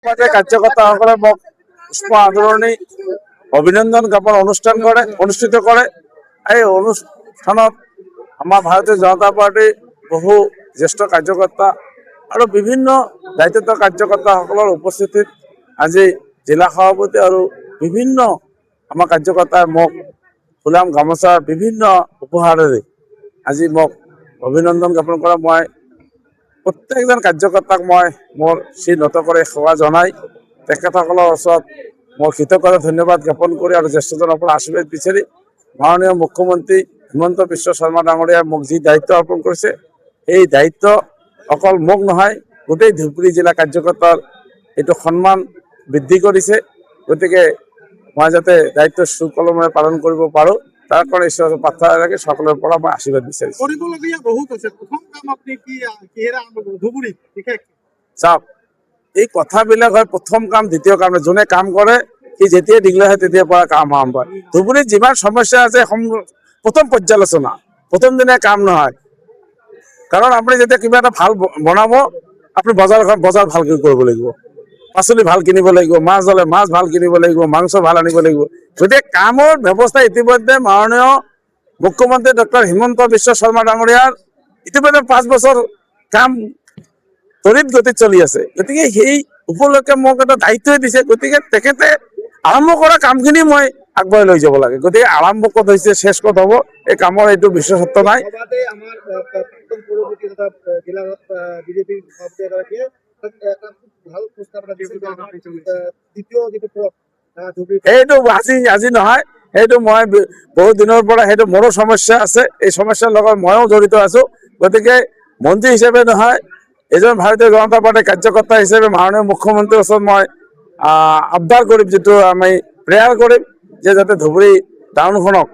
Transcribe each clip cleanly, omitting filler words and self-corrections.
কাৰ্যকৰ্তাসকলে মোক পুষ্প আদৰণি অভিনন্দন জ্ঞাপন অনুষ্ঠিত কৰে। এই অনুষ্ঠানত আমাৰ ভাৰতীয় জনতা পাৰ্টিৰ বহু জ্যেষ্ঠ কাৰ্যকৰ্তা আৰু বিভিন্ন দায়িত্বত কাৰ্যকৰ্তাসকলৰ উপস্থিতিত আজি জিলা সভাপতি আৰু বিভিন্ন আমাৰ কাৰ্যকৰ্তাই মোক ফুলাম গামোচা বিভিন্ন উপহাৰেৰে আজি মোক অভিনন্দন জ্ঞাপন কৰা। মই প্ৰত্যেকজন কাৰ্যকৰ্তাক মই মোৰ শিৰ নত কৰি সেৱা জনাই তেখেতসকলৰ ওচৰত মই কৃতজ্ঞতা ধন্যবাদ জ্ঞাপন কৰি আৰু জ্যেষ্ঠজনৰ পৰা আশীৰ্বাদ বিচাৰি মাননীয় মুখ্যমন্ত্ৰী হিমন্ত বিশ্ব শৰ্মা ডাঙৰীয়াই মোক যি দায়িত্ব অৰ্পণ কৰিছে এই দায়িত্ব অকল মোক নহয় গোটেই ধুবুৰী জিলা কাৰ্যকৰ্তাৰ এইটো সন্মান বৃদ্ধি কৰিছে। গতিকে মই যাতে দায়িত্ব সুকলমে পালন কৰিব পাৰোঁ তাৰ কাৰণে ঈশ্বৰৰ প্ৰাৰ্থনা ৰাখি সকলোৰে পৰা মই আশীৰ্বাদ বিচাৰিছোঁ। চাওক, এই কথাবিলাক হয় প্ৰথম কাম দ্বিতীয় কাম। যোনে কাম কৰে সি যেতিয়াই দীঘল হয় তেতিয়াৰ পৰা কাম আৰম্ভ হয়। ধুবুৰীত যিমান সমস্যা আছে প্ৰথম পৰ্যালোচনা, প্ৰথম দিনে কাম নহয়। কাৰণ আপুনি যেতিয়া কিবা এটা ভাল বনাব আপুনি বজাৰ ভালকৈ কৰিব লাগিব, পাচলি ভাল কিনিব লাগিব, মাছ হ'লে মাছ ভাল কিনিব লাগিব, মাংস ভাল আনিব লাগিব। গতিকে কামৰ ব্যৱস্থা ইতিমধ্যে মাননীয় মুখ্যমন্ত্ৰী ডক্টৰ হিমন্ত বিশ্ব শৰ্মা ডাঙৰীয়াৰ ইতিমধ্যে 5 বছৰ কাম তৰিত গতিত চলি আছে। গতিকে সেই উপলক্ষে মোক এটা দায়িত্বই দিছে। গতিকে তেখেতে আৰম্ভ কৰা কামখিনি মই আগবঢ়াই লৈ যাব লাগে। গতিকে আৰম্ভ ক'ত হৈছে শেষ ক'ত হ'ব এই কামৰ এইটো বিশেষত্ব নাই। সেইটো আজি নহয়, সেইটো মই বহুত দিনৰ পৰা সেইটো মোৰো সমস্যা আছে। এই সমস্যাৰ লগত ময়ো জড়িত আছো। গতিকে মন্ত্ৰী হিচাপে নহয়, এজন ভাৰতীয় জনতা পাৰ্টিৰ কাৰ্যকৰ্তা হিচাপে মাননীয় মুখ্যমন্ত্ৰীৰ ওচৰত মই আবদাৰ কৰিম, যিটো আমি প্ৰেয়াৰ কৰিম যে যাতে ধুবুৰী টাউনখনক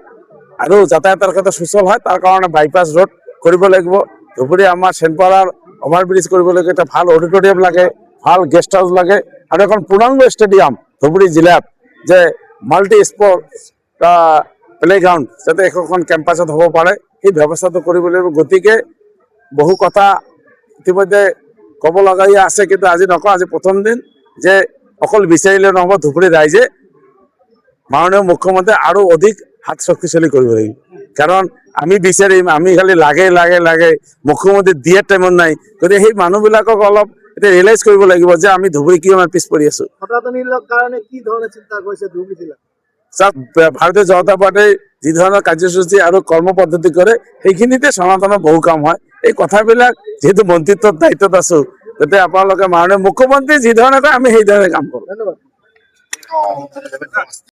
আৰু যাতায়াতৰ ক্ষেত্ৰত সুচল হয় তাৰ কাৰণে বাইপাছ ৰোড কৰিব লাগিব। ধুবুৰী আমাৰ চেনপাৰাৰ অভাৰব্ৰিজ কৰিব লাগে, এটা ভাল অডিটৰিয়াম লাগে, ভাল গেষ্ট হাউচ লাগে আৰু এখন পূৰ্ণাংগ ষ্টেডিয়াম ধুবুৰী জিলাত যে মাল্টি স্পৰ্টছ প্লেগ্ৰাউণ্ড যাতে এখন কেম্পাছত হ'ব পাৰে সেই ব্যৱস্থাটো কৰিব লাগিব। গতিকে বহু কথা ইতিমধ্যে ক'ব লগা আছে, কিন্তু আজি নকওঁ। আজি প্ৰথম দিন যে অকল বিচাৰিলে নহ'ব, ধুবুৰী ৰাইজে মাননীয় মুখ্যমন্ত্ৰী আৰু অধিক হাত শক্তিশালী কৰিব লাগিব। কাৰণ আমি বিচাৰিম, আমি খালি লাগে মুখ্যমন্ত্ৰী দিয়াৰ টাইমত নাই। গতিকে সেই মানুহবিলাকক অলপ এতিয়া ৰিয়েলাইজ কৰিব লাগিব যে আমি ধুবুৰী কিয় পিছ পৰি আছো। ভাৰতীয় জনতা পাৰ্টিৰ যি ধৰণৰ কাৰ্যসূচী আৰু কৰ্ম পদ্ধতি কৰে সেইখিনিতে সনাতনৰ বহু কাম হয়। এই কথাবিলাক যিহেতু মন্ত্ৰিত্বৰ দায়িত্বত আছো, গতিকে আপোনালোকে মাননীয় মুখ্যমন্ত্ৰী যি ধৰণে কয় আমি সেই ধৰণে কাম কৰোঁ। ধন্যবাদ।